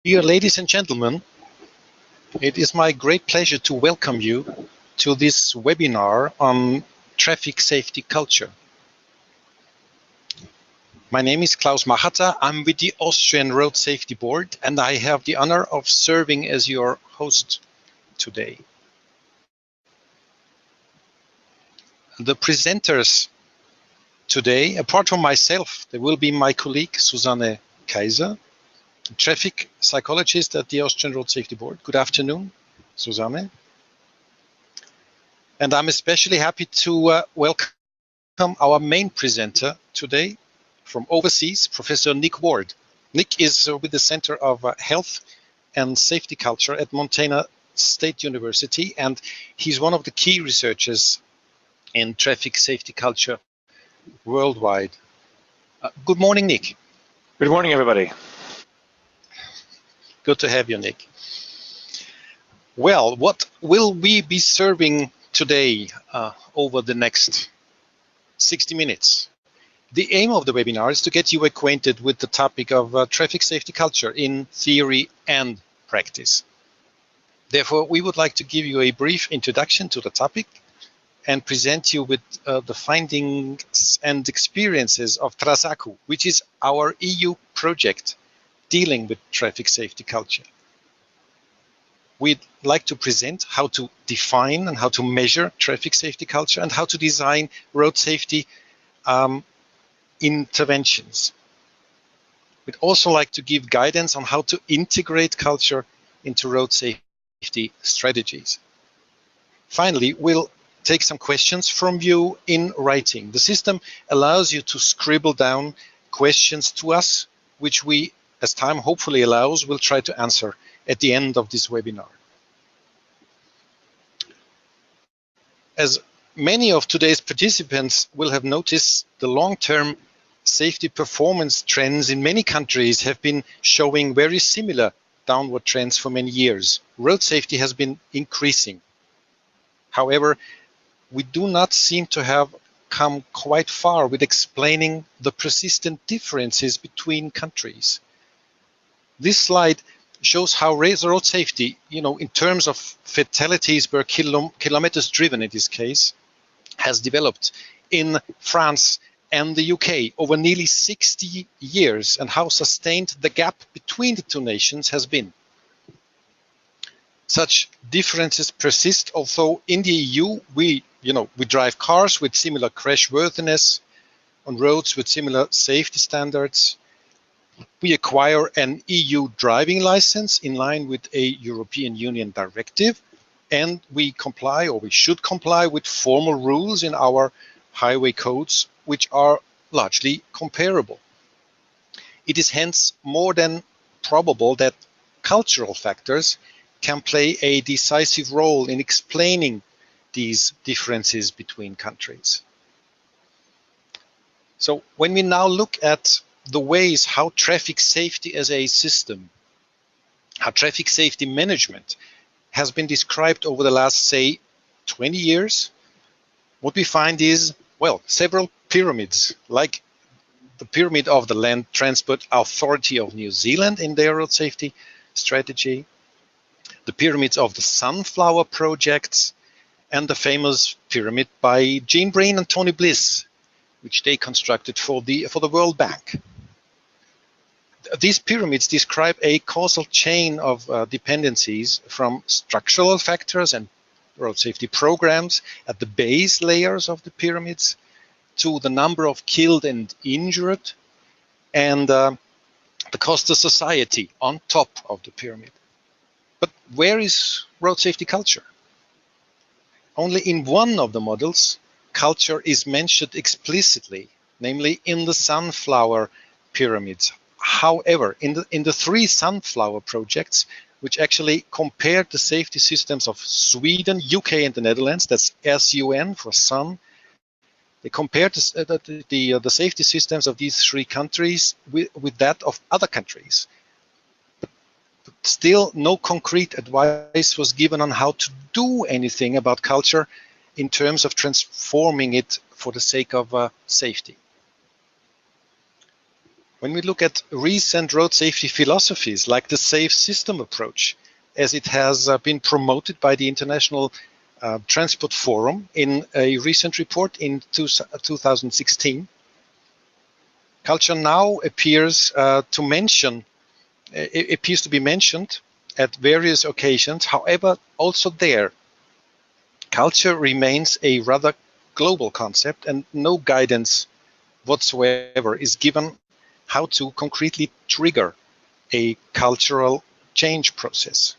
Dear ladies and gentlemen, it is my great pleasure to welcome you to this webinar on traffic safety culture. My name is Klaus Machata. I'm with the Austrian Road Safety Board, and I have the honor of serving as your host today. The presenters today, apart from myself, there will be my colleague Susanne Kaiser, traffic psychologist at the Austrian Road Safety Board. Good afternoon, Susanne. And I'm especially happy to welcome our main presenter today from overseas, Professor Nick Ward. Nick is with the Center of Health and Safety Culture at Montana State University, and he's one of the key researchers in traffic safety culture worldwide. Good morning, Nick. Good morning, everybody. Good to have you, Nick. Well, what will we be serving today over the next 60 minutes? The aim of the webinar is to get you acquainted with the topic of traffic safety culture in theory and practice. Therefore, we would like to give you a brief introduction to the topic and present you with the findings and experiences of TraSaCu, which is our EU project dealing with traffic safety culture. We'd like to present how to define and how to measure traffic safety culture and how to design road safety interventions. We'd also like to give guidance on how to integrate culture into road safety strategies. Finally, we'll take some questions from you in writing. The system allows you to scribble down questions to us, which we, as time hopefully allows, will try to answer at the end of this webinar. As many of today's participants will have noticed, the long-term safety performance trends in many countries have been showing very similar downward trends for many years. Road safety has been increasing. However, we do not seem to have come quite far with explaining the persistent differences between countries. This slide shows how road safety, in terms of fatalities per kilometers driven in this case, has developed in France and the UK over nearly 60 years, and how sustained the gap between the two nations has been. Such differences persist, although in the EU we drive cars with similar crashworthiness on roads with similar safety standards. We acquire an EU driving license in line with a European Union directive, and we comply, or we should comply, with formal rules in our highway codes, which are largely comparable. It is hence more than probable that cultural factors can play a decisive role in explaining these differences between countries. So when we now look at the ways how traffic safety as a system, how traffic safety management has been described over the last, say, 20 years, what we find is, well, several pyramids, like the pyramid of the Land Transport Authority of New Zealand in their road safety strategy, the pyramids of the Sunflower projects, and the famous pyramid by Gene Breen and Tony Bliss, which they constructed for the World Bank. These pyramids describe a causal chain of dependencies from structural factors and road safety programs at the base layers of the pyramids to the number of killed and injured and the cost to society on top of the pyramid. But where is road safety culture? Only in one of the models, culture is mentioned explicitly, namely in the Sunflower pyramids. However, in the three Sunflower projects, which actually compared the safety systems of Sweden, UK, and the Netherlands, that's SUN for Sun, they compared the safety systems of these three countries with that of other countries. But still, no concrete advice was given on how to do anything about culture in terms of transforming it for the sake of safety. When we look at recent road safety philosophies like the safe system approach, as it has been promoted by the International Transport Forum in a recent report in 2016, culture now appears to be mentioned at various occasions. However, also there, culture remains a rather global concept, and no guidance whatsoever is given how to concretely trigger a cultural change process.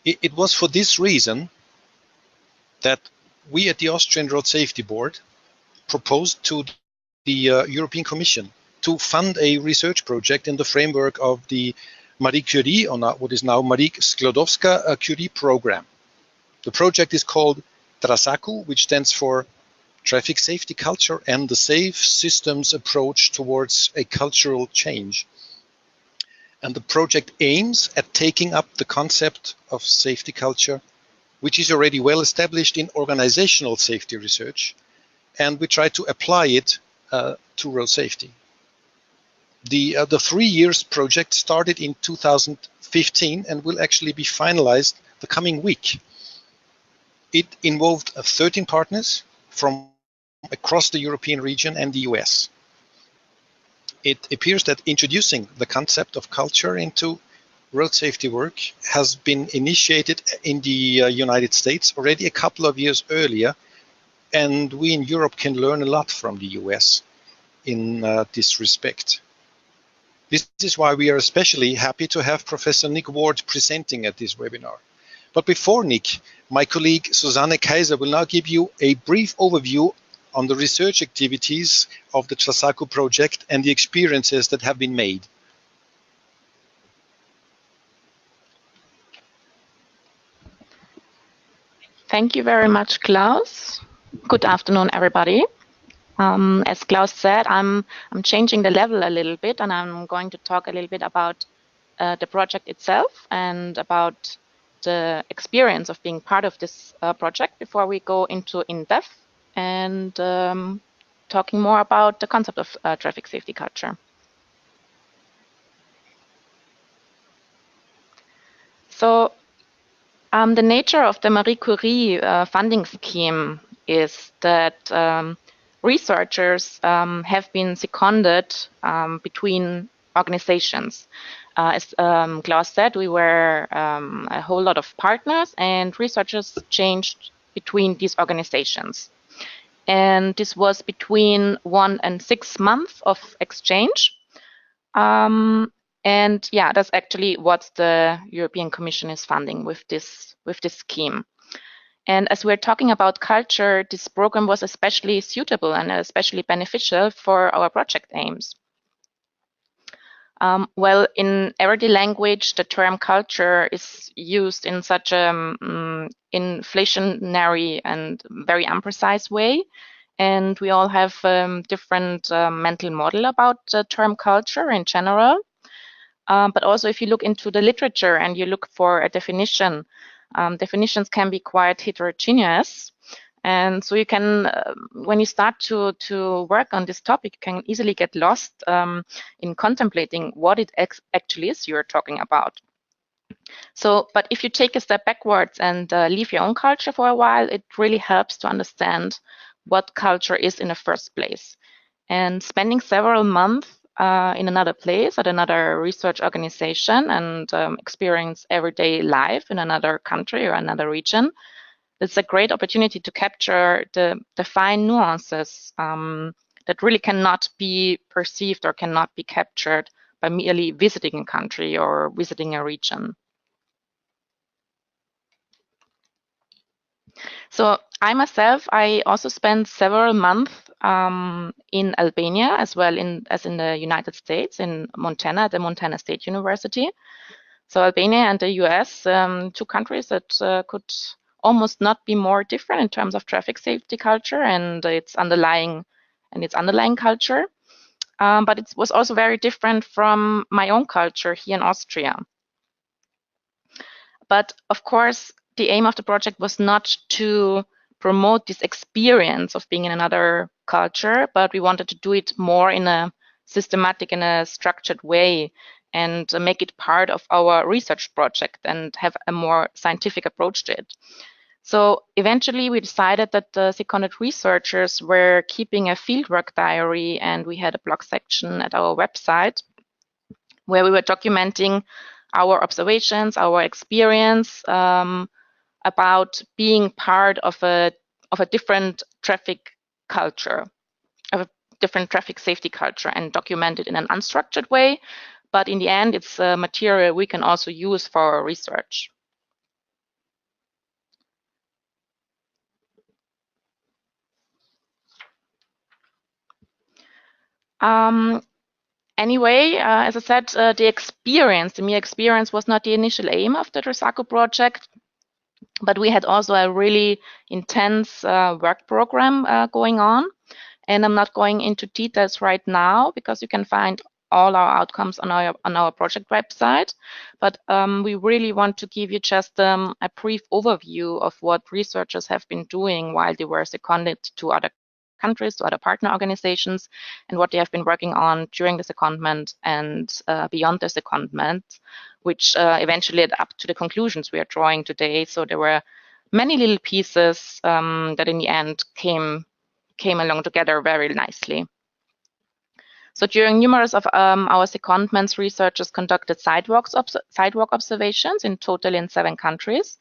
It was for this reason that we at the Austrian Road Safety Board proposed to the European Commission to fund a research project in the framework of the Marie Curie, or what is now Marie Sklodowska-Curie program. The project is called TraSaCu, which stands for Traffic Safety Culture and the Safe Systems Approach Towards a Cultural Change. And the project aims at taking up the concept of safety culture, which is already well established in organizational safety research, and we try to apply it to road safety. The 3 years project started in 2015 and will actually be finalized the coming week. It involved 13 partners from across the European region and the US. It appears that introducing the concept of culture into road safety work has been initiated in the United States already a couple of years earlier, and we in Europe can learn a lot from the US in this respect. This is why we are especially happy to have Professor Nick Ward presenting at this webinar. But before Nick, my colleague Susanne Kaiser will now give you a brief overview on the research activities of the TraSaCu project and the experiences that have been made. Thank you very much, Klaus. Good afternoon, everybody. As Klaus said, I'm changing the level a little bit, and I'm going to talk a little bit about the project itself and about the experience of being part of this project before we go into in-depth and talking more about the concept of traffic safety culture. So the nature of the Marie Curie funding scheme is that researchers have been seconded between organizations. As Klaus said, we were a whole lot of partners, and researchers changed between these organizations. And this was between 1 and 6 months of exchange. And yeah, that's actually what the European Commission is funding with this scheme. And as we're talking about culture, this program was especially suitable and especially beneficial for our project aims. Well, in everyday language, the term culture is used in such an inflationary and very imprecise way. And we all have different mental model about the term culture in general. But also if you look into the literature and you look for a definition, definitions can be quite heterogeneous. And so you can, when you start to work on this topic, you can easily get lost in contemplating what it actually is you're talking about. So, but if you take a step backwards and leave your own culture for a while, it really helps to understand what culture is in the first place. And spending several months in another place at another research organization and experience everyday life in another country or another region, it's a great opportunity to capture the fine nuances that really cannot be perceived or cannot be captured by merely visiting a country or visiting a region. So I myself, I also spent several months in Albania as well as in the United States, in Montana, at the Montana State University. So Albania and the US, two countries that could almost not be more different in terms of traffic safety culture and its underlying culture. But it was also very different from my own culture here in Austria. But of course, the aim of the project was not to promote this experience of being in another culture, but we wanted to do it more in a systematic in a structured way and make it part of our research project and have a more scientific approach to it. So eventually we decided that the seconded researchers were keeping a fieldwork diary, and we had a blog section at our website where we were documenting our observations, our experience about being part of a different traffic culture, of a different traffic safety culture, and document it in an unstructured way. But in the end, it's material we can also use for our research. Anyway, as I said, the mere experience was not the initial aim of the TraSaCu project, but we had also a really intense work program going on. And I'm not going into details right now because you can find all our outcomes on our project website. But we really want to give you just a brief overview of what researchers have been doing while they were seconded to other countries, to other partner organizations, and what they have been working on during the secondment and beyond the secondment, which eventually led up to the conclusions we are drawing today. So there were many little pieces that in the end came along together very nicely. So during numerous of our secondments, researchers conducted sidewalk observations in total in 7 countries,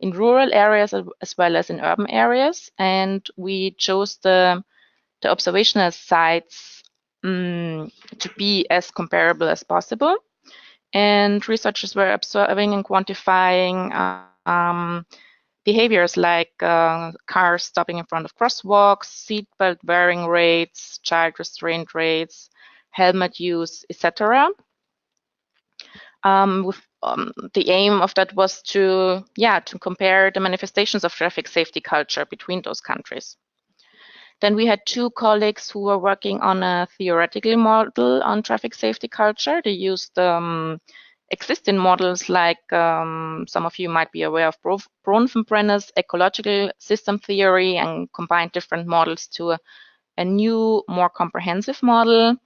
in rural areas as well as in urban areas. And we chose the observational sites to be as comparable as possible. And researchers were observing and quantifying behaviors like cars stopping in front of crosswalks, seatbelt wearing rates, child restraint rates, helmet use, etc. The aim of that was to compare the manifestations of traffic safety culture between those countries. Then we had 2 colleagues who were working on a theoretical model on traffic safety culture. They used existing models like some of you might be aware of Bronfenbrenner's ecological system theory, and combined different models to a new, more comprehensive model.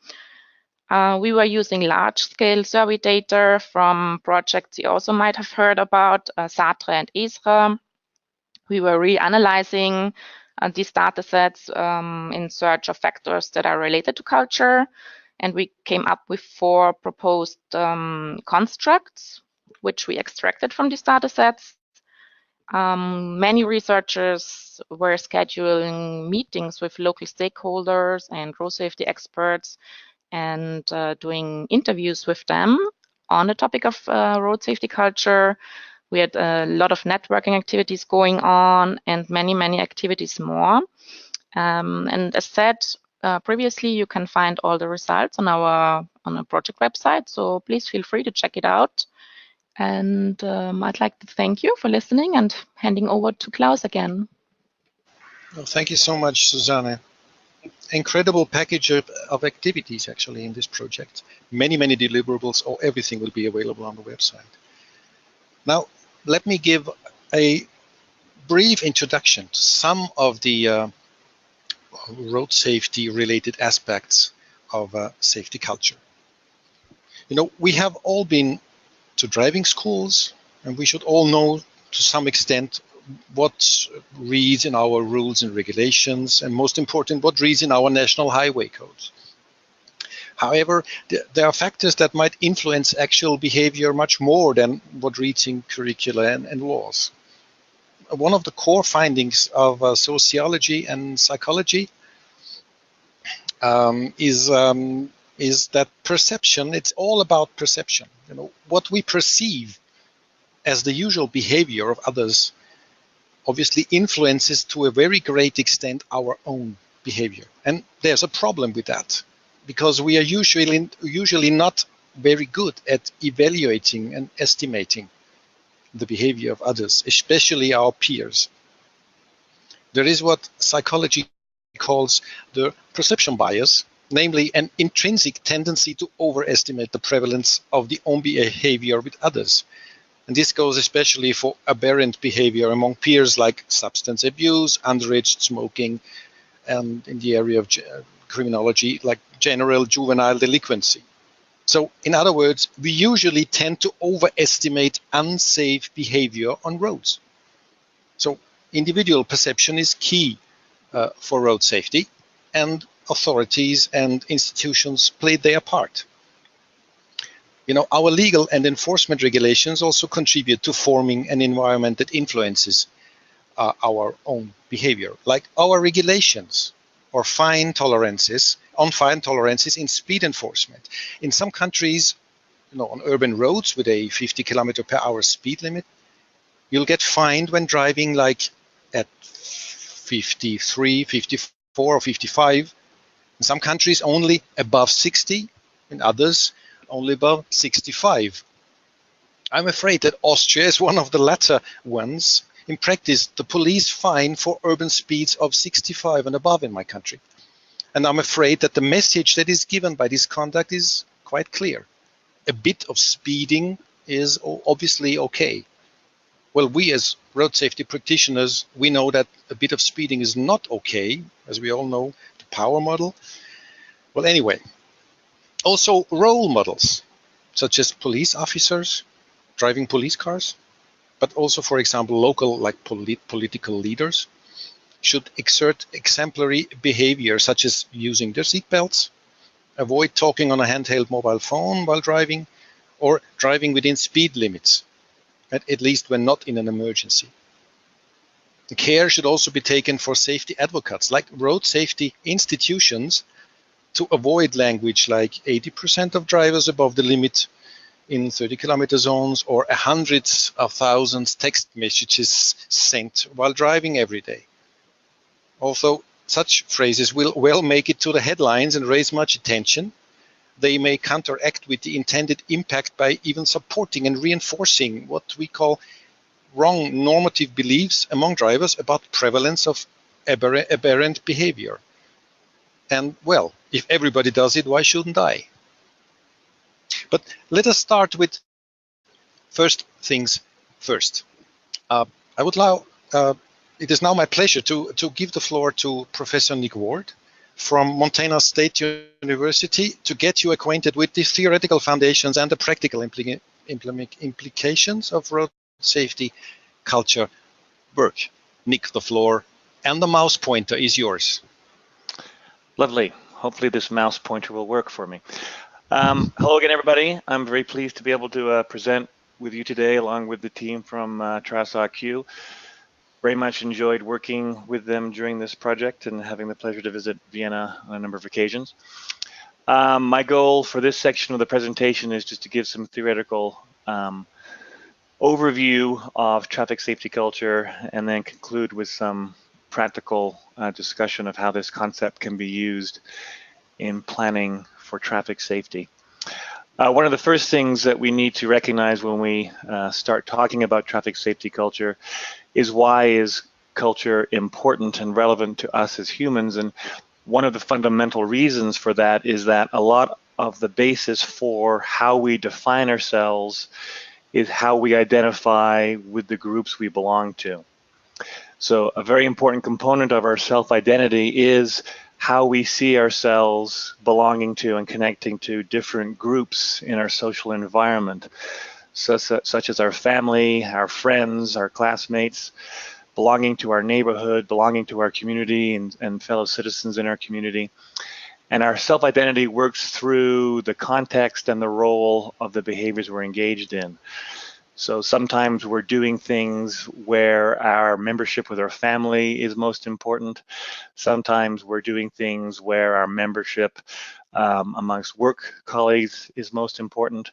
We were using large-scale survey data from projects you also might have heard about, SATRE and ESRA. We were reanalyzing these data sets in search of factors that are related to culture. And we came up with 4 proposed constructs, which we extracted from these data sets. Many researchers were scheduling meetings with local stakeholders and road safety experts and doing interviews with them on the topic of road safety culture. We had a lot of networking activities going on and many activities more. And as said previously, you can find all the results on our project website. So please feel free to check it out. And I'd like to thank you for listening and handing over to Klaus again. Well, thank you so much, Susanne. Incredible package of activities actually in this project. Many deliverables, or everything will be available on the website. Now, let me give a brief introduction to some of the road safety related aspects of safety culture. You know, we have all been to driving schools, and we should all know to some extent what reads in our rules and regulations, and most important, what reads in our national highway codes. However, there are factors that might influence actual behavior much more than what reads in curricula and laws. One of the core findings of sociology and psychology is that perception, it's all about perception. You know, what we perceive as the usual behavior of others obviously influences to a very great extent our own behavior. And there's a problem with that, because we are usually not very good at evaluating and estimating the behavior of others, especially our peers. There is what psychology calls the perception bias, namely an intrinsic tendency to overestimate the prevalence of the own behavior with others. And this goes especially for aberrant behavior among peers like substance abuse, underage smoking, and in the area of criminology, like general juvenile delinquency. So in other words, we usually tend to overestimate unsafe behavior on roads. So individual perception is key for road safety, and authorities and institutions play their part. You know, our legal and enforcement regulations also contribute to forming an environment that influences our own behavior, like our regulations or fine tolerances in speed enforcement. In some countries, you know, on urban roads with a 50 kilometer per hour speed limit, you'll get fined when driving like at 53, 54, or 55. In some countries, only above 60. In others, only above 65. I'm afraid that Austria is one of the latter ones. In practice, the police fine for urban speeds of 65 and above in my country. And I'm afraid that the message that is given by this conduct is quite clear. A bit of speeding is obviously okay. Well, we as road safety practitioners, we know that a bit of speeding is not okay, as we all know, the power model. Well, anyway, also role models, such as police officers driving police cars, but also, for example, local like political leaders should exert exemplary behavior, such as using their seatbelts, avoid talking on a handheld mobile phone while driving, or driving within speed limits, at least when not in an emergency. Care should also be taken for safety advocates, like road safety institutions, to avoid language like 80% of drivers above the limit in 30 kilometer zones, or hundreds of thousands text messages sent while driving every day. Although such phrases will well make it to the headlines and raise much attention, they may counteract with the intended impact by even supporting and reinforcing what we call wrong normative beliefs among drivers about prevalence of aberrant behavior. And well, if everybody does it, why shouldn't I? But let us start with first things first. I would allow, it is now my pleasure to give the floor to Professor Nick Ward from Montana State University to get you acquainted with the theoretical foundations and the practical implications of road safety culture work. Nick, the floor and the mouse pointer is yours. Lovely. Hopefully this mouse pointer will work for me. Hello again, everybody. I'm very pleased to be able to present with you today along with the team from TraSaCu. Very much enjoyed working with them during this project and having the pleasure to visit Vienna on a number of occasions. My goal for this section of the presentation is just to give some theoretical overview of traffic safety culture and then conclude with some practical discussion of how this concept can be used in planning for traffic safety. One of the first things that we need to recognize when we start talking about traffic safety culture is why is culture important and relevant to us as humans. And one of the fundamental reasons for that is that a lot of the basis for how we define ourselves is how we identify with the groups we belong to. So a very important component of our self-identity is how we see ourselves belonging to and connecting to different groups in our social environment, such as our family, our friends, our classmates, belonging to our neighborhood, belonging to our community and fellow citizens in our community. And our self-identity works through the context and the role of the behaviors we're engaged in. So sometimes we're doing things where our membership with our family is most important. Sometimes we're doing things where our membership amongst work colleagues is most important.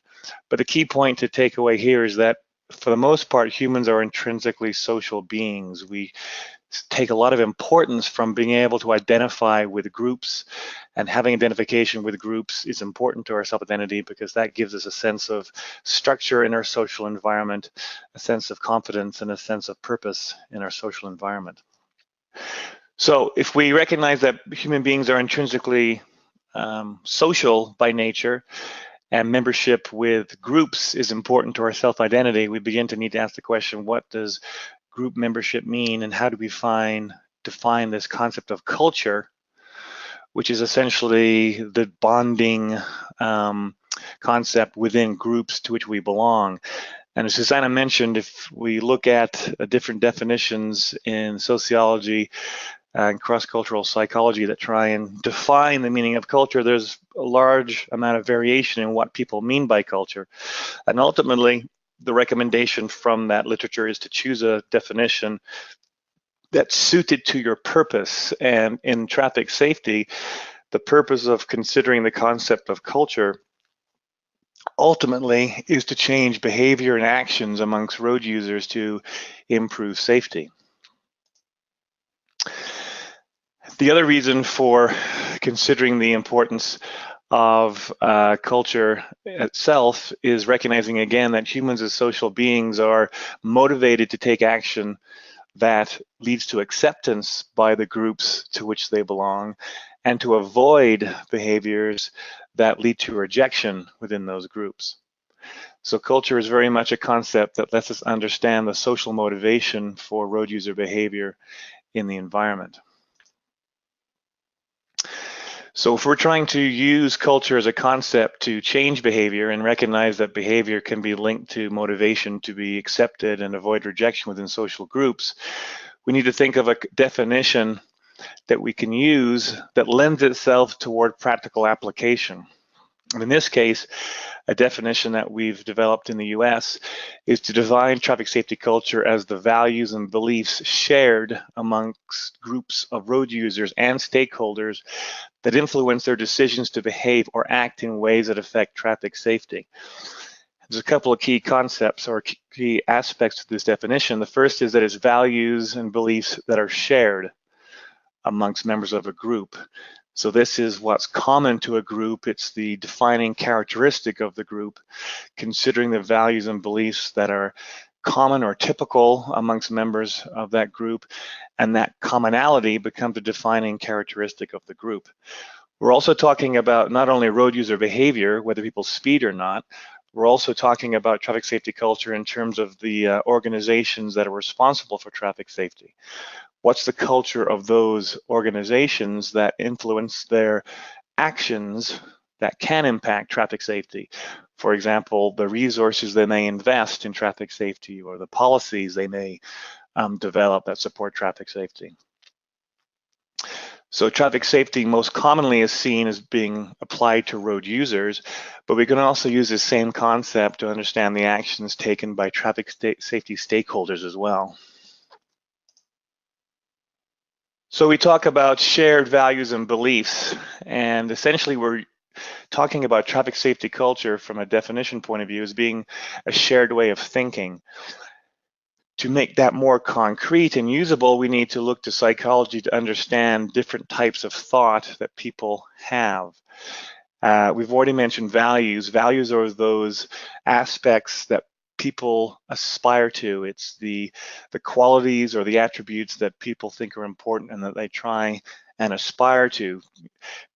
But the key point to take away here is that for the most part, humans are intrinsically social beings. We take a lot of importance from being able to identify with groups, and having identification with groups is important to our self-identity because that gives us a sense of structure in our social environment, a sense of confidence, and a sense of purpose in our social environment. So if we recognize that human beings are intrinsically social by nature, and membership with groups is important to our self-identity, we begin to need to ask the question, what does group membership mean, and how do we define this concept of culture, which is essentially the bonding concept within groups to which we belong. And as Susanna mentioned, if we look at different definitions in sociology and cross-cultural psychology that try and define the meaning of culture, there's a large amount of variation in what people mean by culture. And ultimately, the recommendation from that literature is to choose a definition that's suited to your purpose. And in traffic safety, the purpose of considering the concept of culture ultimately is to change behavior and actions amongst road users to improve safety. The other reason for considering the importance of culture itself is recognizing again that humans as social beings are motivated to take action that leads to acceptance by the groups to which they belong, and to avoid behaviors that lead to rejection within those groups. So culture is very much a concept that lets us understand the social motivation for road user behavior in the environment. So if we're trying to use culture as a concept to change behavior and recognize that behavior can be linked to motivation to be accepted and avoid rejection within social groups, we need to think of a definition that we can use that lends itself toward practical application. And in this case, a definition that we've developed in the US is to define traffic safety culture as the values and beliefs shared amongst groups of road users and stakeholders that influence their decisions to behave or act in ways that affect traffic safety. There's a couple of key concepts or key aspects to this definition. The first is that it's values and beliefs that are shared amongst members of a group. So this is what's common to a group. It's the defining characteristic of the group, considering the values and beliefs that are common or typical amongst members of that group, and that commonality becomes a defining characteristic of the group. We're also talking about not only road user behavior, whether people speed or not, we're also talking about traffic safety culture in terms of the organizations that are responsible for traffic safety. What's the culture of those organizations that influence their actions that can impact traffic safety? For example, the resources they may invest in traffic safety, or the policies they may develop that support traffic safety. So traffic safety most commonly is seen as being applied to road users, but we can also use the same concept to understand the actions taken by traffic safety stakeholders as well. So we talk about shared values and beliefs, and essentially we're talking about traffic safety culture from a definition point of view as being a shared way of thinking. To make that more concrete and usable, we need to look to psychology to understand different types of thought that people have. We've already mentioned values. Values are those aspects that people aspire to. It's the qualities or the attributes that people think are important and that they try and aspire to,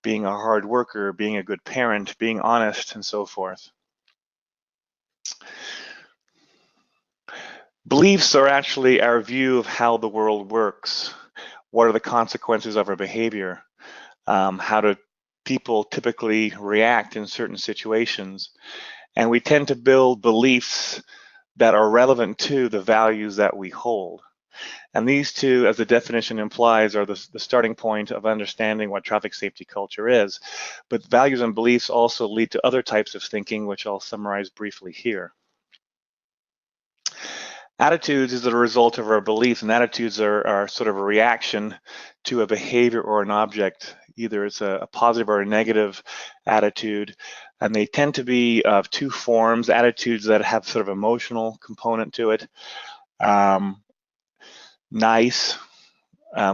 being a hard worker, being a good parent, being honest, and so forth. Beliefs are actually our view of how the world works. What are the consequences of our behavior? How do people typically react in certain situations? And we tend to build beliefs that are relevant to the values that we hold. And these two, as the definition implies, are the starting point of understanding what traffic safety culture is. But values and beliefs also lead to other types of thinking, which I'll summarize briefly here. Attitudes is the result of our beliefs, and attitudes are sort of a reaction to a behavior or an object. Either it's a positive or a negative attitude, and they tend to be of two forms: attitudes that have sort of emotional component to it. Nice,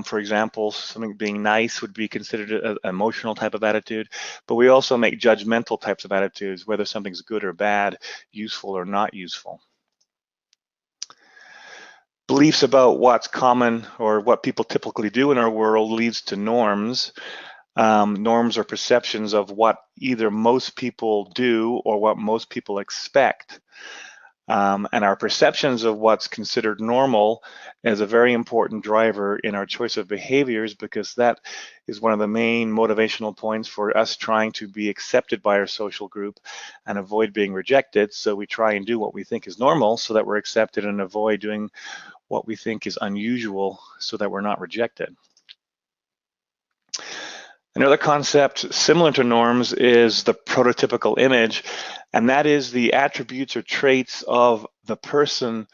for example, something being nice would be considered an emotional type of attitude, but we also make judgmental types of attitudes, whether something's good or bad, useful or not useful. Beliefs about what's common or what people typically do in our world leads to norms. Norms are perceptions of what either most people do or what most people expect. And our perceptions of what's considered normal is a very important driver in our choice of behaviors, because that is one of the main motivational points for us trying to be accepted by our social group and avoid being rejected. So we try and do what we think is normal so that we're accepted, and avoid doing what we think is unusual so that we're not rejected. Another concept similar to norms is the prototypical image, and that is the attributes or traits of the person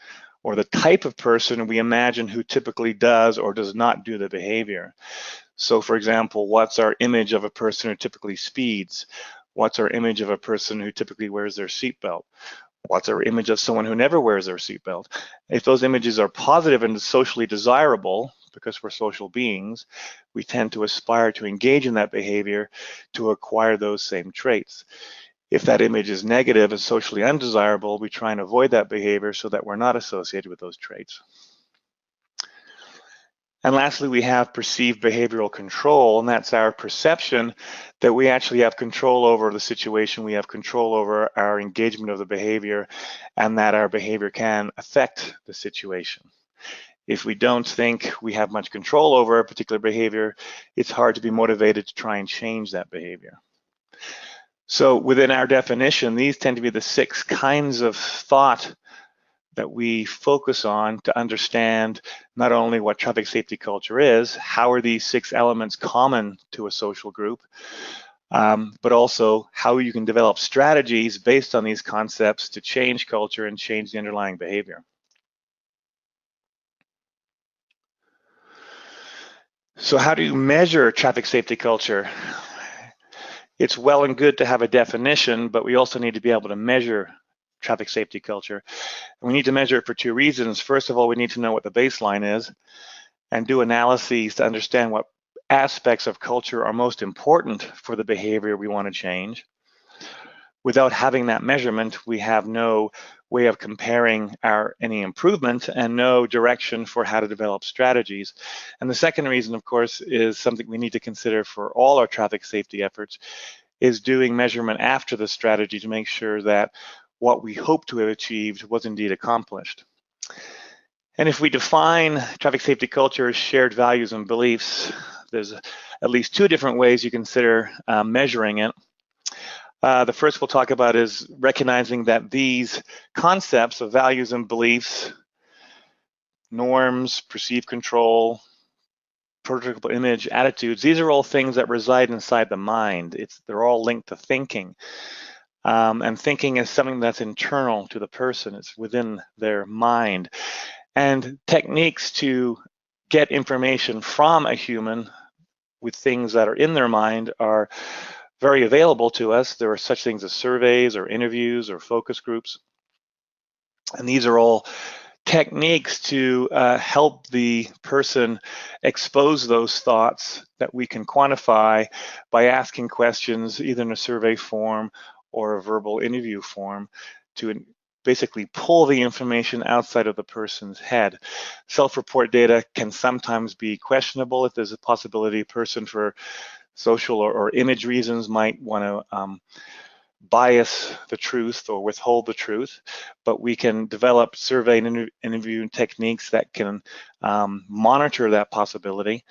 or the type of person we imagine who typically does or does not do the behavior. So for example, what's our image of a person who typically speeds? What's our image of a person who typically wears their seatbelt? What's our image of someone who never wears their seatbelt? If those images are positive and socially desirable, because we're social beings, we tend to aspire to engage in that behavior to acquire those same traits. If that image is negative and socially undesirable, we try and avoid that behavior so that we're not associated with those traits. And lastly, we have perceived behavioral control, and that's our perception that we actually have control over the situation, we have control over our engagement of the behavior, and that our behavior can affect the situation. If we don't think we have much control over a particular behavior, it's hard to be motivated to try and change that behavior. So within our definition, these tend to be the 6 kinds of thought that we focus on to understand not only what traffic safety culture is, how are these 6 elements common to a social group, but also how you can develop strategies based on these concepts to change culture and change the underlying behavior. So how do you measure traffic safety culture? It's well and good to have a definition, but we also need to be able to measure traffic safety culture. And we need to measure it for 2 reasons. First of all, we need to know what the baseline is and do analyses to understand what aspects of culture are most important for the behavior we want to change. Without having that measurement, we have no way of comparing any improvement and no direction for how to develop strategies. And the second reason, of course, is something we need to consider for all our traffic safety efforts, is doing measurement after the strategy to make sure that what we hope to have achieved was indeed accomplished. And if we define traffic safety culture as shared values and beliefs, there's at least 2 different ways you consider measuring it. The first we'll talk about is recognizing that these concepts of values and beliefs, norms, perceived control, prototypical image, attitudes, these are all things that reside inside the mind. They're all linked to thinking. And thinking is something that's internal to the person. It's within their mind. And techniques to get information from a human with things that are in their mind are very available to us. There are such things as surveys or interviews or focus groups. And these are all techniques to help the person expose those thoughts that we can quantify by asking questions either in a survey form or a verbal interview form to basically pull the information outside of the person's head. Self-report data can sometimes be questionable if there's a possibility a person for social or image reasons might want to bias the truth or withhold the truth, but we can develop survey and interview techniques that can monitor that possibility.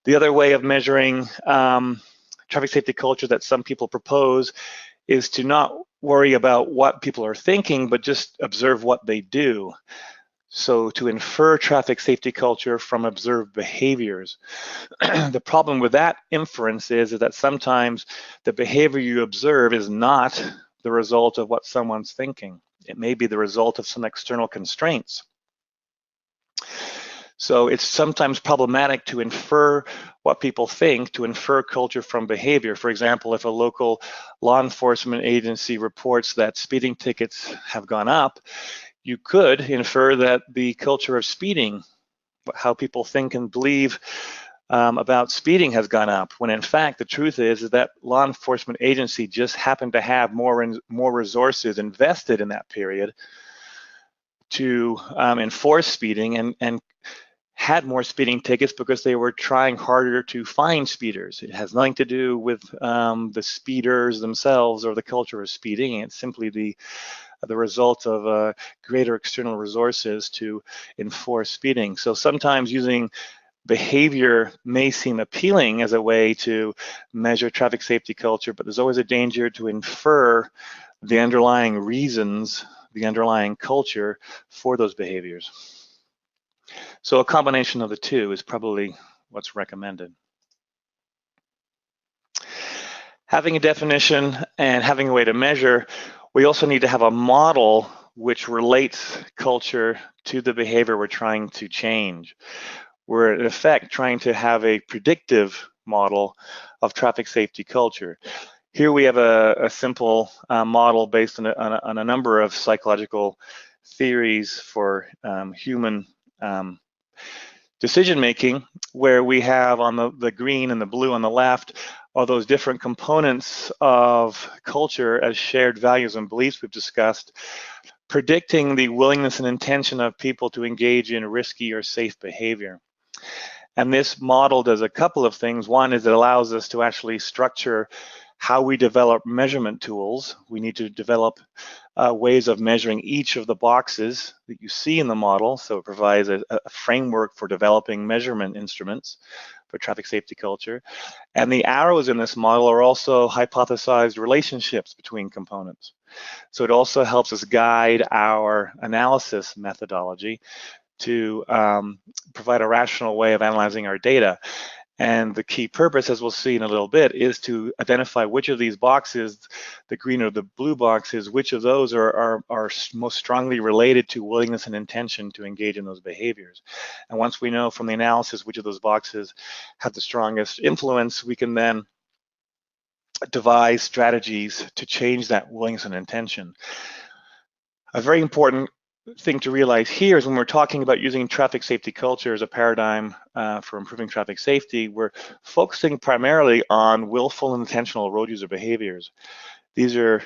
The other way of measuring traffic safety culture that some people propose is to not worry about what people are thinking, but just observe what they do. So to infer traffic safety culture from observed behaviors. The problem with that inference is that sometimes the behavior you observe is not the result of what someone's thinking. It may be the result of some external constraints. So it's sometimes problematic to infer what people think, to infer culture from behavior. For example, if a local law enforcement agency reports that speeding tickets have gone up, you could infer that the culture of speeding, how people think and believe about speeding has gone up, when in fact the truth is that law enforcement agency just happened to have more resources invested in that period to enforce speeding and had more speeding tickets because they were trying harder to find speeders. It has nothing to do with the speeders themselves or the culture of speeding. It's simply the the result of greater external resources to enforce speeding. So sometimes using behavior may seem appealing as a way to measure traffic safety culture, but there's always a danger to infer the underlying reasons, the underlying culture for those behaviors. So a combination of the two is probably what's recommended. Having a definition and having a way to measure, we also need to have a model which relates culture to the behavior we're trying to change. We're in effect trying to have a predictive model of traffic safety culture. Here we have a simple model based on a number of psychological theories for human decision making, where we have on the green and the blue on the left all those different components of culture as shared values and beliefs we've discussed, predicting the willingness and intention of people to engage in risky or safe behavior. And this model does a couple of things. One is it allows us to actually structure how we develop measurement tools. We need to develop ways of measuring each of the boxes that you see in the model. So it provides a framework for developing measurement instruments for traffic safety culture. And the arrows in this model are also hypothesized relationships between components. So it also helps us guide our analysis methodology to provide a rational way of analyzing our data. And the key purpose, as we'll see in a little bit, is to identify which of these boxes, the green or the blue boxes, which of those are most strongly related to willingness and intention to engage in those behaviors. And once we know from the analysis which of those boxes have the strongest influence, we can then devise strategies to change that willingness and intention. A very important thing to realize here is when we're talking about using traffic safety culture as a paradigm for improving traffic safety, we're focusing primarily on willful and intentional road user behaviors. These are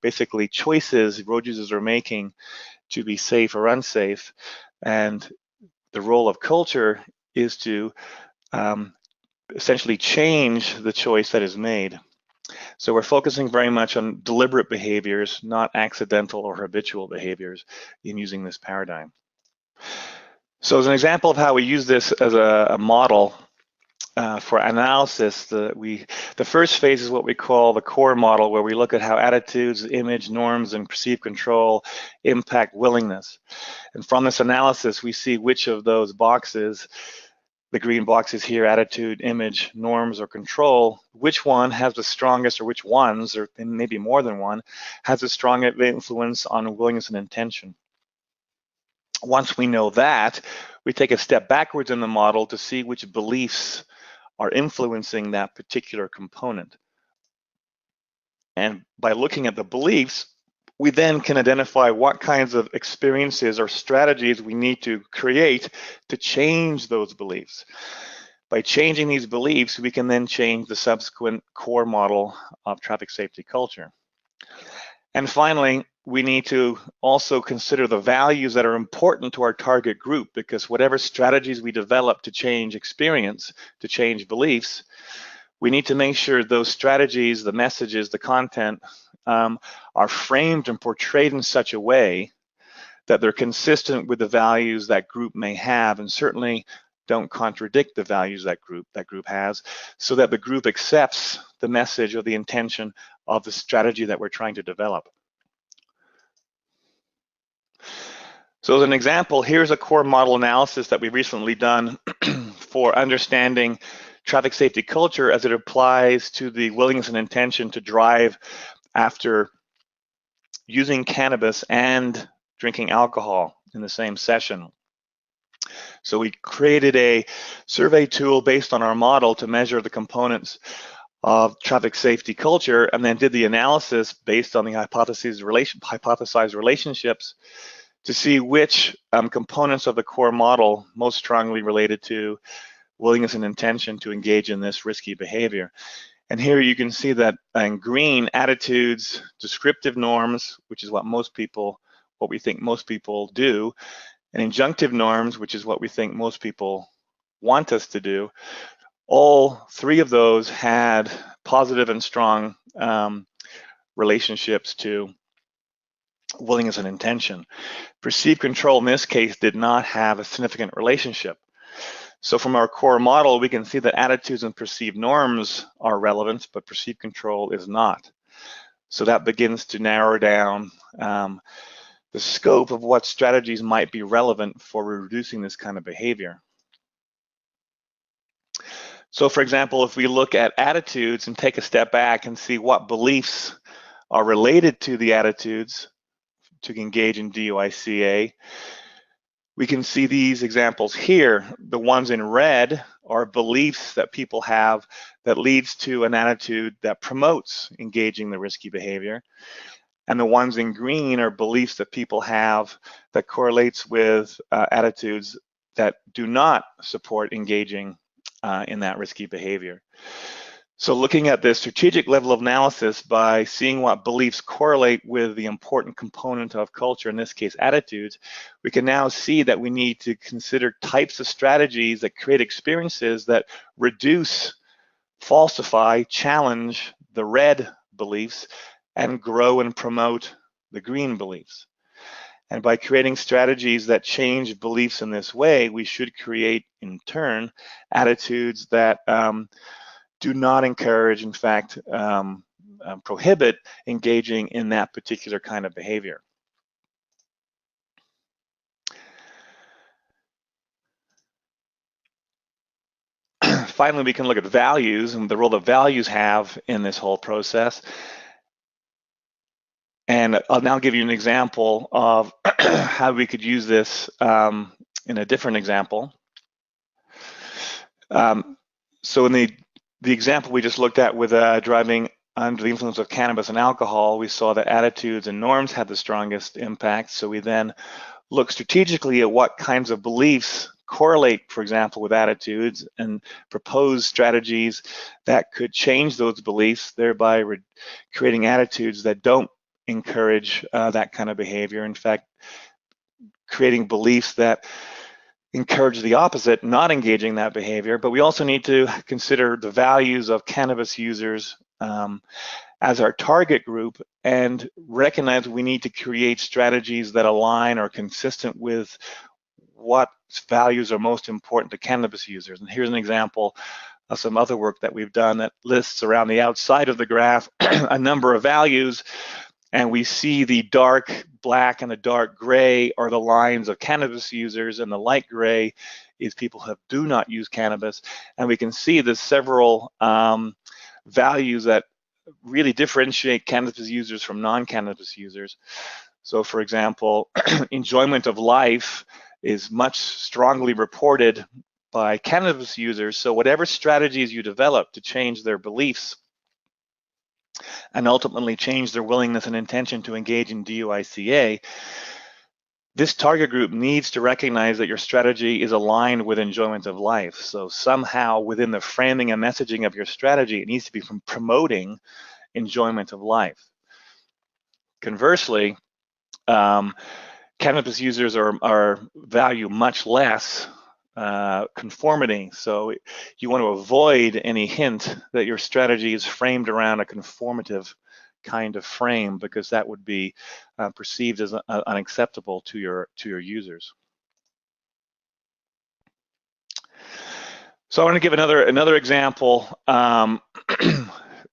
basically choices road users are making to be safe or unsafe, and the role of culture is to essentially change the choice that is made. So we're focusing very much on deliberate behaviors, not accidental or habitual behaviors in using this paradigm. So as an example of how we use this as a model for analysis, the first phase is what we call the core model, where we look at how attitudes, image, norms, and perceived control impact willingness. And from this analysis, we see which of those boxes, the green boxes here, attitude, image, norms, or control, which one has the strongest, or which ones, or maybe more than one, has the strongest influence on willingness and intention. Once we know that, we take a step backwards in the model to see which beliefs are influencing that particular component. And by looking at the beliefs, we then can identify what kinds of experiences or strategies we need to create to change those beliefs. By changing these beliefs, we can then change the subsequent core model of traffic safety culture. And finally, we need to also consider the values that are important to our target group, because whatever strategies we develop to change experience, to change beliefs, we need to make sure those strategies, the messages, the content are framed and portrayed in such a way that they're consistent with the values that group may have, and certainly don't contradict the values that group has, so that the group accepts the message or the intention of the strategy that we're trying to develop. So as an example, here's a core model analysis that we've recently done for understanding traffic safety culture as it applies to the willingness and intention to drive after using cannabis and drinking alcohol in the same session. So we created a survey tool based on our model to measure the components of traffic safety culture, and then did the analysis based on the hypothesized relationships to see which components of the core model most strongly related to willingness and intention to engage in this risky behavior. And here you can see that in green, attitudes, descriptive norms, which is what we think most people do, and injunctive norms, which is what we think most people want us to do. All three of those had positive and strong relationships to willingness and intention. Perceived control in this case did not have a significant relationship. So from our core model, we can see that attitudes and perceived norms are relevant, but perceived control is not. So that begins to narrow down the scope of what strategies might be relevant for reducing this kind of behavior. So for example, if we look at attitudes and take a step back and see what beliefs are related to the attitudes to engage in DUICA, we can see these examples here. The ones in red are beliefs that people have that leads to an attitude that promotes engaging the risky behavior. And the ones in green are beliefs that people have that correlates with attitudes that do not support engaging in that risky behavior. So looking at the strategic level of analysis by seeing what beliefs correlate with the important component of culture, in this case attitudes, we can now see that we need to consider types of strategies that create experiences that reduce, falsify, challenge the red beliefs and grow and promote the green beliefs. And by creating strategies that change beliefs in this way, we should create, in turn, attitudes that do not encourage, in fact, prohibit engaging in that particular kind of behavior. Finally, we can look at values and the role that values have in this whole process. And I'll now give you an example of how we could use this in a different example. So in the example we just looked at with driving under the influence of cannabis and alcohol, we saw that attitudes and norms had the strongest impact. So we then look strategically at what kinds of beliefs correlate, for example, with attitudes and propose strategies that could change those beliefs, thereby creating attitudes that don't encourage that kind of behavior. In fact, creating beliefs that encourage the opposite, not engaging that behavior. But we also need to consider the values of cannabis users as our target group and recognize we need to create strategies that align or consistent with what values are most important to cannabis users. And here's an example of some other work that we've done that lists around the outside of the graph a number of values, and we see the dark black and the dark gray are the lines of cannabis users, and the light gray is people who do not use cannabis. And we can see there's several values that really differentiate cannabis users from non-cannabis users. So for example, enjoyment of life is much strongly reported by cannabis users. So whatever strategies you develop to change their beliefs and ultimately change their willingness and intention to engage in DUICA, this target group needs to recognize that your strategy is aligned with enjoyment of life. So somehow within the framing and messaging of your strategy, it needs to be from promoting enjoyment of life. Conversely, cannabis users are value much less conformity. So you want to avoid any hint that your strategy is framed around a conformative kind of frame, because that would be perceived as unacceptable to your users. So I want to give another example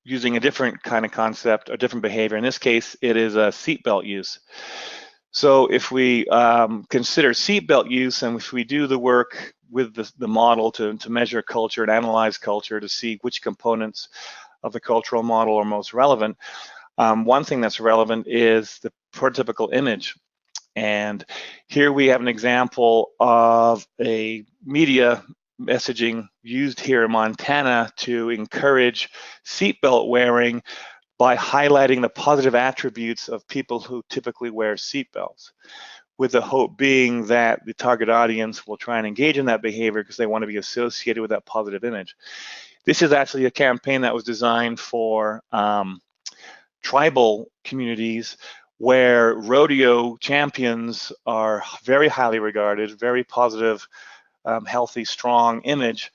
using a different kind of concept, a different behavior. In this case, it is a seatbelt use. So if we consider seatbelt use, and if we do the work with the model to measure culture and analyze culture to see which components of the cultural model are most relevant, one thing that's relevant is the prototypical image. And here we have an example of a media messaging used here in Montana to encourage seatbelt wearing by highlighting the positive attributes of people who typically wear seatbelts, with the hope being that the target audience will try and engage in that behavior because they want to be associated with that positive image. This is actually a campaign that was designed for tribal communities where rodeo champions are very highly regarded, very positive, healthy, strong image.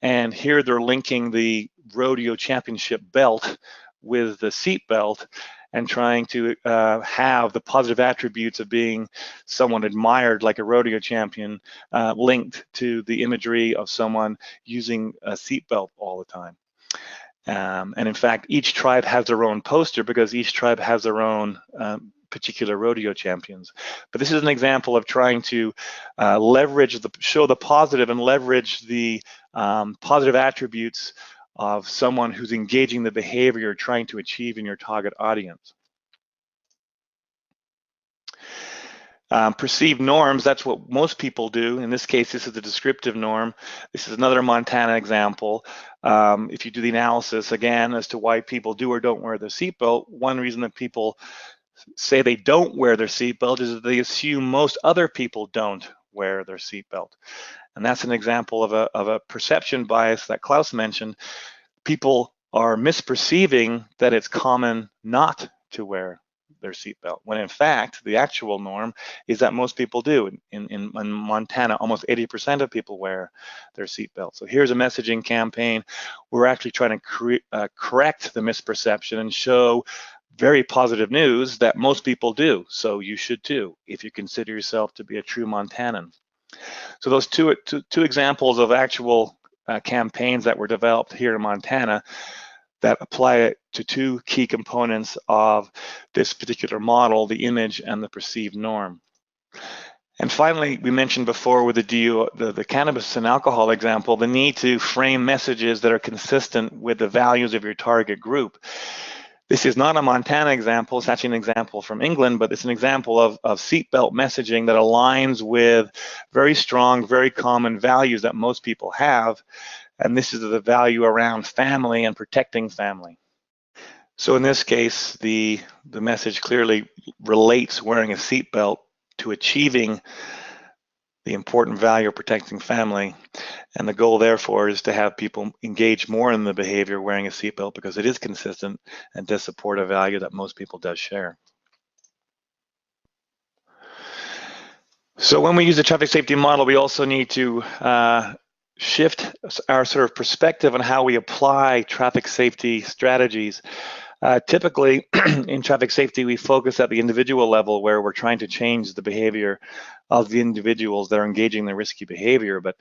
And here they're linking the rodeo championship belt with the seat belt, and trying to have the positive attributes of being someone admired like a rodeo champion linked to the imagery of someone using a seatbelt all the time. And in fact, each tribe has their own poster because each tribe has their own particular rodeo champions. But this is an example of trying to leverage, show the positive and leverage the positive attributes of someone who's engaging the behavior you're trying to achieve in your target audience. Perceived norms, that's what most people do. In this case, this is the descriptive norm. This is another Montana example. If you do the analysis again as to why people do or don't wear their seatbelt, one reason that people say they don't wear their seatbelt is that they assume most other people don't wear their seatbelt. And that's an example of a perception bias that Klaus mentioned. People are misperceiving that it's common not to wear their seatbelt, when in fact, the actual norm is that most people do. In Montana, almost 80% of people wear their seatbelt. So here's a messaging campaign. We're actually trying to correct the misperception and show very positive news that most people do. So you should too, if you consider yourself to be a true Montanan. So those two examples of actual campaigns that were developed here in Montana that apply to two key components of this particular model, the image and the perceived norm. And finally, we mentioned before with the cannabis and alcohol example, the need to frame messages that are consistent with the values of your target group. This is not a Montana example, it's actually an example from England, but it's an example of seatbelt messaging that aligns with very strong, very common values that most people have. And this is the value around family and protecting family. So in this case, the message clearly relates wearing a seatbelt to achieving the important value of protecting family. And the goal, therefore, is to have people engage more in the behavior wearing a seatbelt because it is consistent and does support a value that most people does share. So when we use the traffic safety model, we also need to shift our sort of perspective on how we apply traffic safety strategies. Typically, in traffic safety, we focus at the individual level where we're trying to change the behavior of the individuals that are engaging in the risky behavior. But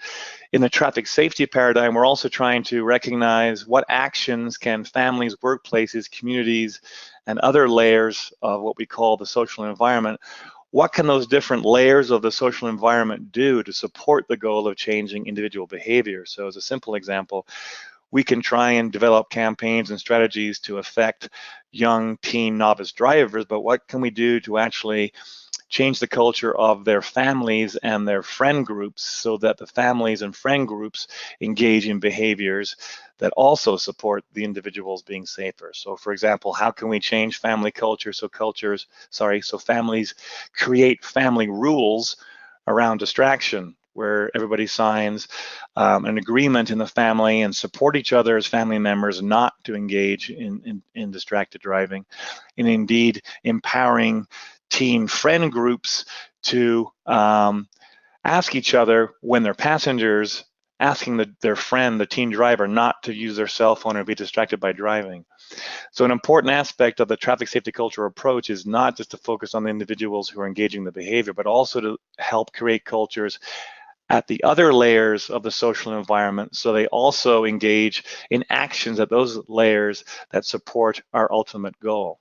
in the traffic safety paradigm, we're also trying to recognize what actions can families, workplaces, communities, and other layers of what we call the social environment, what can those different layers of the social environment do to support the goal of changing individual behavior? So as a simple example, we can try and develop campaigns and strategies to affect young teen novice drivers, but what can we do to actually change the culture of their families and their friend groups so that the families and friend groups engage in behaviors that also support the individuals being safer? So for example, how can we change family culture so families create family rules around distraction, where everybody signs an agreement in the family and support each other as family members not to engage in distracted driving, and indeed empowering teen friend groups to ask each other when they're passengers, asking their friend, the teen driver, not to use their cell phone or be distracted by driving. So an important aspect of the traffic safety culture approach is not just to focus on the individuals who are engaging the behavior, but also to help create cultures at the other layers of the social environment so they also engage in actions at those layers that support our ultimate goal.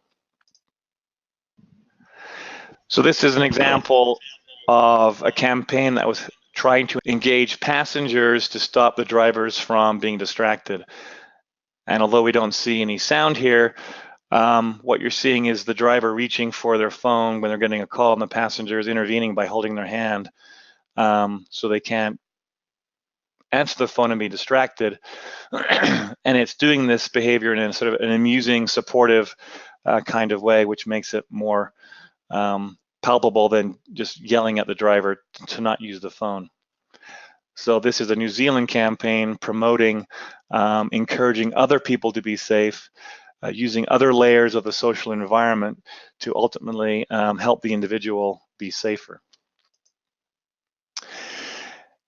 So this is an example of a campaign that was trying to engage passengers to stop the drivers from being distracted. And although we don't see any sound here, what you're seeing is the driver reaching for their phone when they're getting a call, and the passenger is intervening by holding their hand so they can't answer the phone and be distracted. And it's doing this behavior in a sort of an amusing, supportive kind of way, which makes it more palpable than just yelling at the driver to not use the phone. So this is a New Zealand campaign promoting, encouraging other people to be safe, using other layers of the social environment to ultimately help the individual be safer.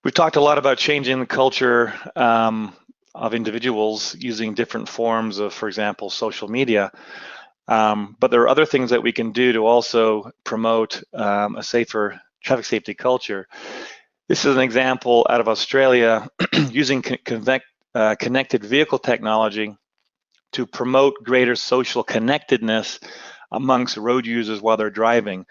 We've talked a lot about changing the culture of individuals using different forms of, for example, social media. But there are other things that we can do to also promote a safer traffic safety culture. This is an example out of Australia using connected vehicle technology to promote greater social connectedness amongst road users while they're driving.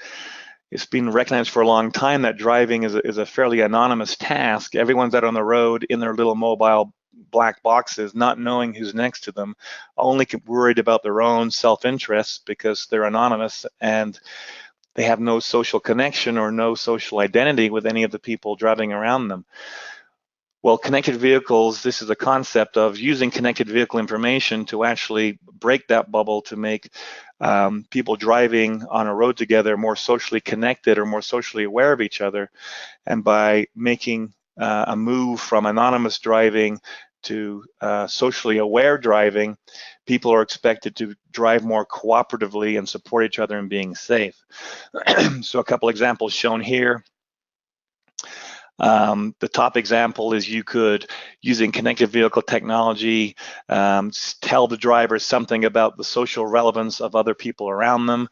It's been recognized for a long time that driving is a fairly anonymous task. Everyone's out on the road in their little mobile black boxes, not knowing who's next to them, only worried about their own self-interest because they're anonymous and they have no social connection or no social identity with any of the people driving around them. Well, connected vehicles, this is a concept of using connected vehicle information to actually break that bubble to make people driving on a road together more socially connected or more socially aware of each other. And by making a move from anonymous driving to socially aware driving, people are expected to drive more cooperatively and support each other in being safe. So a couple examples shown here. The top example is you could, using connected vehicle technology, tell the driver something about the social relevance of other people around them.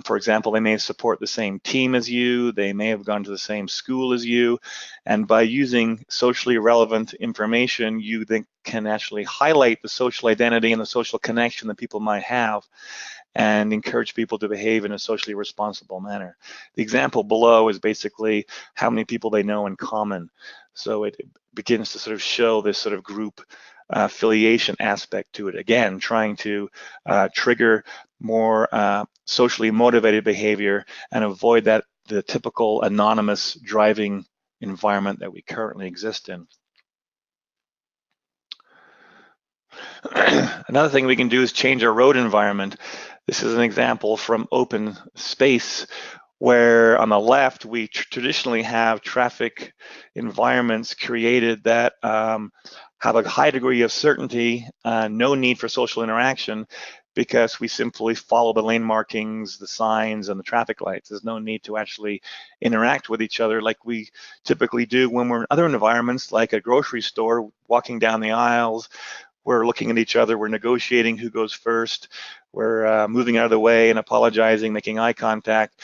For example, they may support the same team as you, they may have gone to the same school as you, and by using socially relevant information, you then can actually highlight the social identity and the social connection that people might have and encourage people to behave in a socially responsible manner. The example below is basically how many people they know in common. So it begins to sort of show this sort of group affiliation aspect to it. Again, trying to trigger more socially motivated behavior and avoid the typical anonymous driving environment that we currently exist in. Another thing we can do is change our road environment. This is an example from open space where on the left we traditionally have traffic environments created that have a high degree of certainty, no need for social interaction, because we simply follow the lane markings, the signs, and the traffic lights. There's no need to actually interact with each other like we typically do when we're in other environments, like a grocery store, walking down the aisles. We're looking at each other, we're negotiating who goes first, we're moving out of the way and apologizing, making eye contact.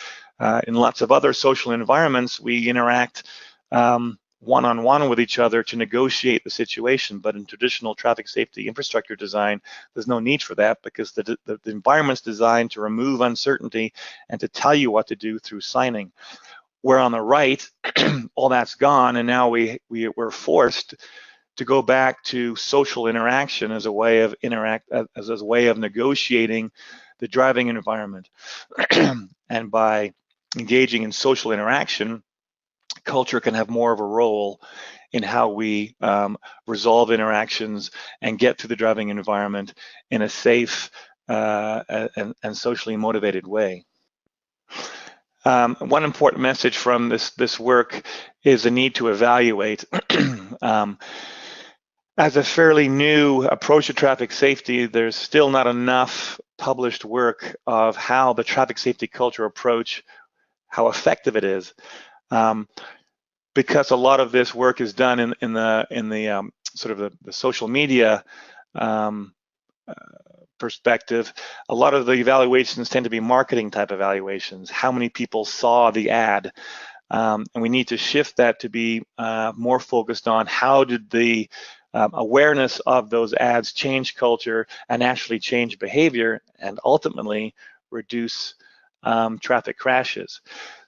In lots of other social environments, we interact one-on-one with each other to negotiate the situation, but in traditional traffic safety infrastructure design, there's no need for that because the environment's designed to remove uncertainty and to tell you what to do through signing. Where on the right, all that's gone, and now we're forced to go back to social interaction as a way of negotiating the driving environment. And by engaging in social interaction, culture can have more of a role in how we resolve interactions and get through the driving environment in a safe and socially motivated way. One important message from this work is the need to evaluate. As a fairly new approach to traffic safety, there's still not enough published work of how the traffic safety culture approach, how effective it is. Because a lot of this work is done in the sort of the social media perspective, a lot of the evaluations tend to be marketing type evaluations. How many people saw the ad? And we need to shift that to be more focused on how did the awareness of those ads change culture and actually change behavior and ultimately reduce traffic crashes.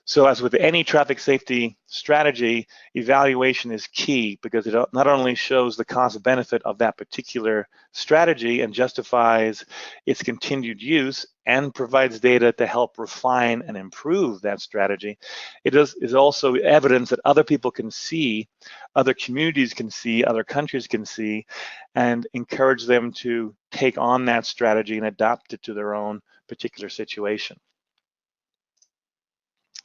So as with any traffic safety strategy, evaluation is key because it not only shows the cost benefit of that particular strategy and justifies its continued use and provides data to help refine and improve that strategy, it is also evidence that other people can see, other communities can see, other countries can see, and encourage them to take on that strategy and adapt it to their own particular situation.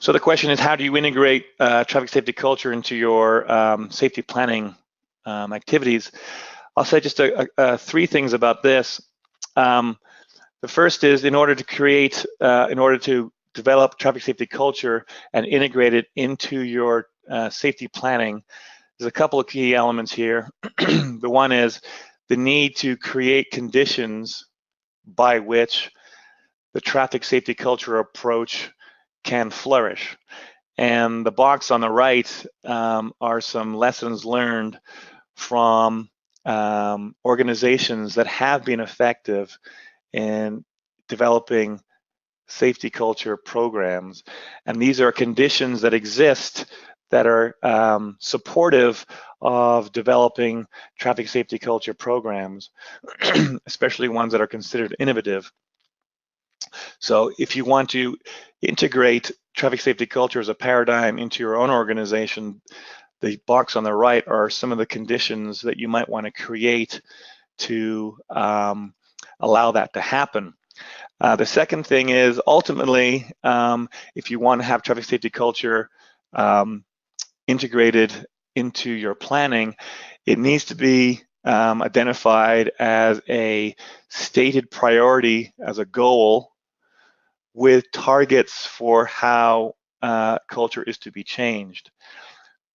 So the question is, how do you integrate traffic safety culture into your safety planning activities? I'll say just three things about this. The first is in order to develop traffic safety culture and integrate it into your safety planning, there's a couple of key elements here. The one is the need to create conditions by which the traffic safety culture approach can flourish. And the box on the right are some lessons learned from organizations that have been effective in developing safety culture programs. And these are conditions that exist that are supportive of developing traffic safety culture programs, especially ones that are considered innovative. So if you want to integrate traffic safety culture as a paradigm into your own organization, the box on the right are some of the conditions that you might want to create to allow that to happen. The second thing is ultimately, if you want to have traffic safety culture integrated into your planning, it needs to be identified as a stated priority, as a goal, with targets for how culture is to be changed.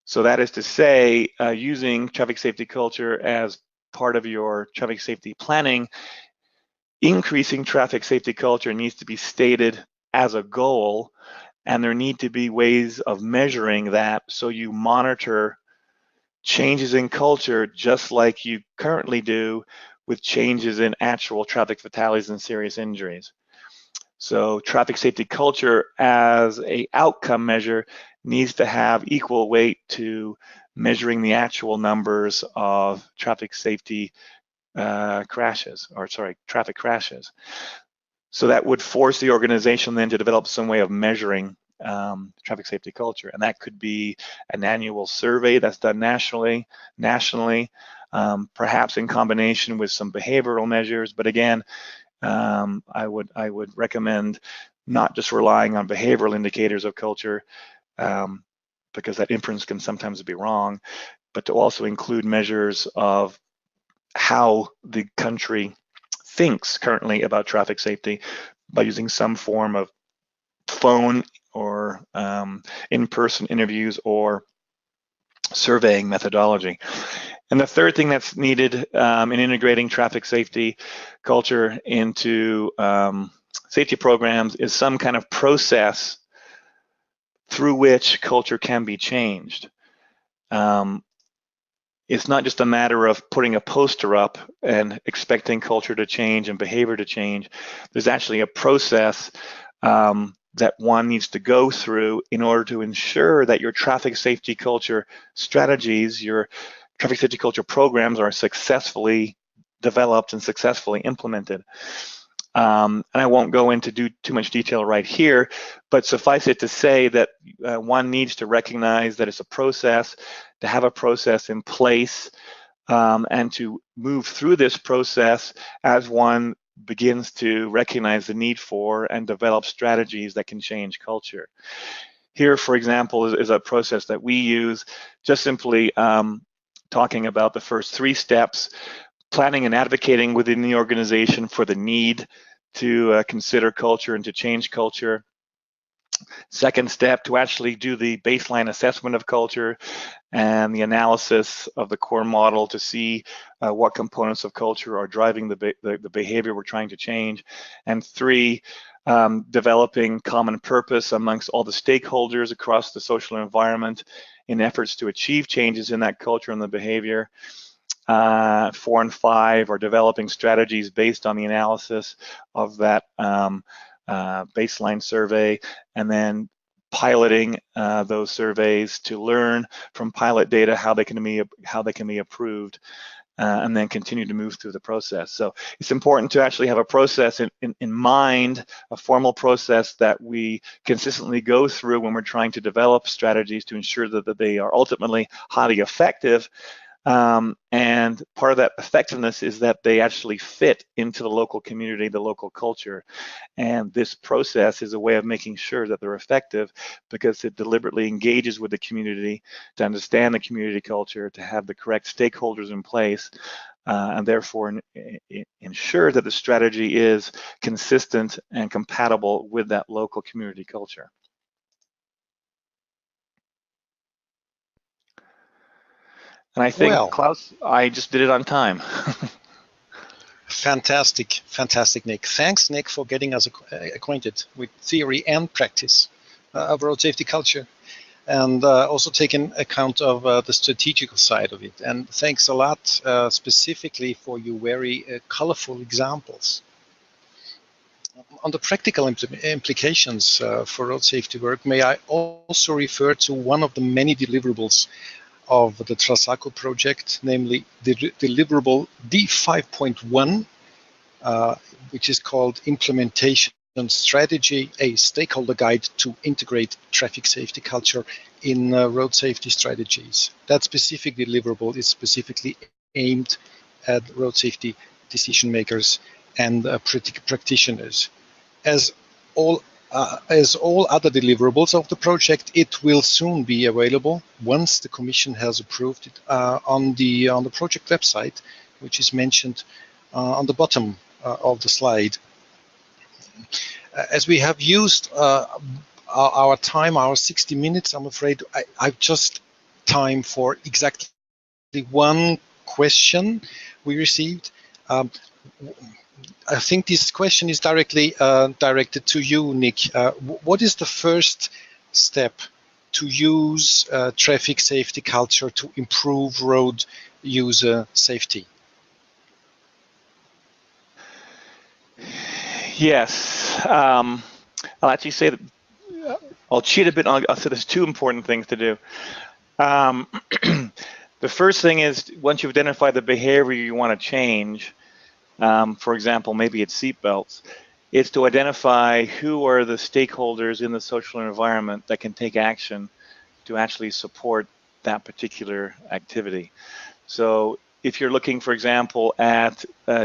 So that is to say, using traffic safety culture as part of your traffic safety planning, increasing traffic safety culture needs to be stated as a goal, and there need to be ways of measuring that so you monitor changes in culture just like you currently do with changes in actual traffic fatalities and serious injuries. So traffic safety culture as an outcome measure needs to have equal weight to measuring the actual numbers of traffic safety traffic crashes. So that would force the organization then to develop some way of measuring traffic safety culture. And that could be an annual survey that's done nationally, perhaps in combination with some behavioral measures. But again, I would recommend not just relying on behavioral indicators of culture, because that inference can sometimes be wrong, but to also include measures of how the country thinks currently about traffic safety by using some form of phone or in-person interviews or surveying methodology. And the third thing that's needed in integrating traffic safety culture into safety programs is some kind of process through which culture can be changed. It's not just a matter of putting a poster up and expecting culture to change and behavior to change. There's actually a process that one needs to go through in order to ensure that your traffic safety culture strategies, your traffic safety culture programs are successfully developed and successfully implemented. And I won't go into too much detail right here, but suffice it to say that one needs to recognize that it's a process, to have a process in place, and to move through this process as one begins to recognize the need for and develop strategies that can change culture. Here, for example, is a process that we use, just simply talking about the first three steps: planning and advocating within the organization for the need to consider culture and to change culture. Second step, to actually do the baseline assessment of culture and the analysis of the core model to see what components of culture are driving the behavior we're trying to change. And three, developing common purpose amongst all the stakeholders across the social environment in efforts to achieve changes in that culture and the behavior. 4 and 5 are developing strategies based on the analysis of that baseline survey, and then piloting those surveys to learn from pilot data how they can be approved, and then continue to move through the process. So it's important to actually have a process in mind, a formal process that we consistently go through when we're trying to develop strategies to ensure that they are ultimately highly effective. And part of that effectiveness is that they actually fit into the local community, the local culture. And this process is a way of making sure that they're effective because it deliberately engages with the community to understand the community culture, to have the correct stakeholders in place, and therefore ensure that the strategy is consistent and compatible with that local community culture. And I think, well, Klaus, I just did it on time. Fantastic, fantastic, Nick. Thanks, Nick, for getting us acquainted with theory and practice of road safety culture, and also taking account of the strategical side of it. And thanks a lot specifically for your very colorful examples. On the practical implications for road safety work, may I also refer to one of the many deliverables of the TraSaCu project, namely the deliverable D5.1, which is called Implementation Strategy, a stakeholder guide to integrate traffic safety culture in road safety strategies. That specific deliverable is specifically aimed at road safety decision makers and practitioners. As all other deliverables of the project, it will soon be available once the Commission has approved it on the project website, which is mentioned on the bottom of the slide. As we have used our time, our 60 minutes, I'm afraid I've just time for exactly one question we received. I think this question is directly directed to you, Nick. What is the first step to use traffic safety culture to improve road user safety? Yes, I'll actually say that I'll cheat a bit. I'll say there's two important things to do. The first thing is, once you've identified the behavior you want to change, for example, maybe it's seatbelts, it's to identify who are the stakeholders in the social environment that can take action to actually support that particular activity. So if you're looking, for example, at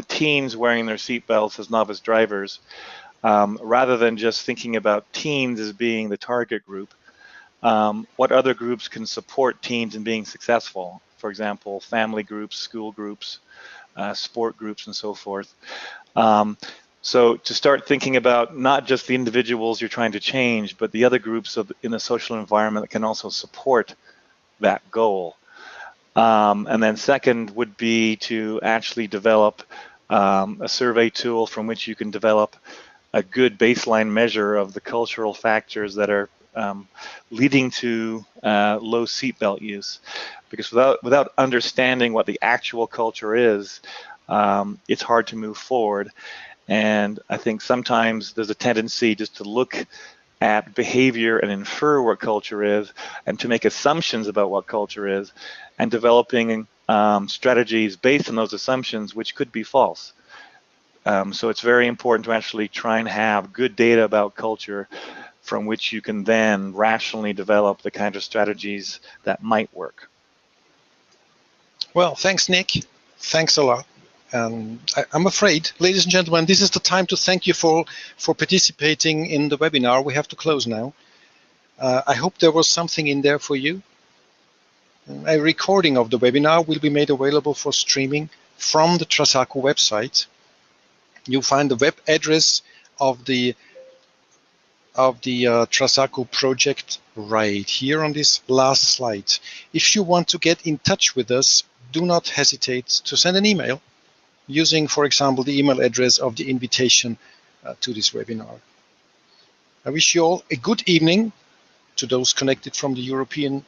teens wearing their seatbelts as novice drivers, rather than just thinking about teens as being the target group, what other groups can support teens in being successful? For example, family groups, school groups, sport groups, and so forth. So to start thinking about not just the individuals you're trying to change, but the other groups in the social environment that can also support that goal. And then second would be to actually develop a survey tool from which you can develop a good baseline measure of the cultural factors that are leading to low seatbelt use. Because without understanding what the actual culture is, it's hard to move forward. And I think sometimes there's a tendency just to look at behavior and infer what culture is, and to make assumptions about what culture is, and developing strategies based on those assumptions, which could be false. So it's very important to actually try and have good data about culture from which you can then rationally develop the kind of strategies that might work. Well, thanks, Nick. Thanks a lot. I'm afraid, ladies and gentlemen, this is the time to thank you for participating in the webinar. We have to close now. I hope there was something in there for you. A recording of the webinar will be made available for streaming from the TraSaCu website. You'll find the web address of the TraSaCu project right here on this last slide. If you want to get in touch with us, do not hesitate to send an email using, for example, the email address of the invitation to this webinar. I wish you all a good evening to those connected from the European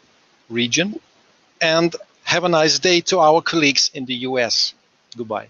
region, and have a nice day to our colleagues in the US. Goodbye.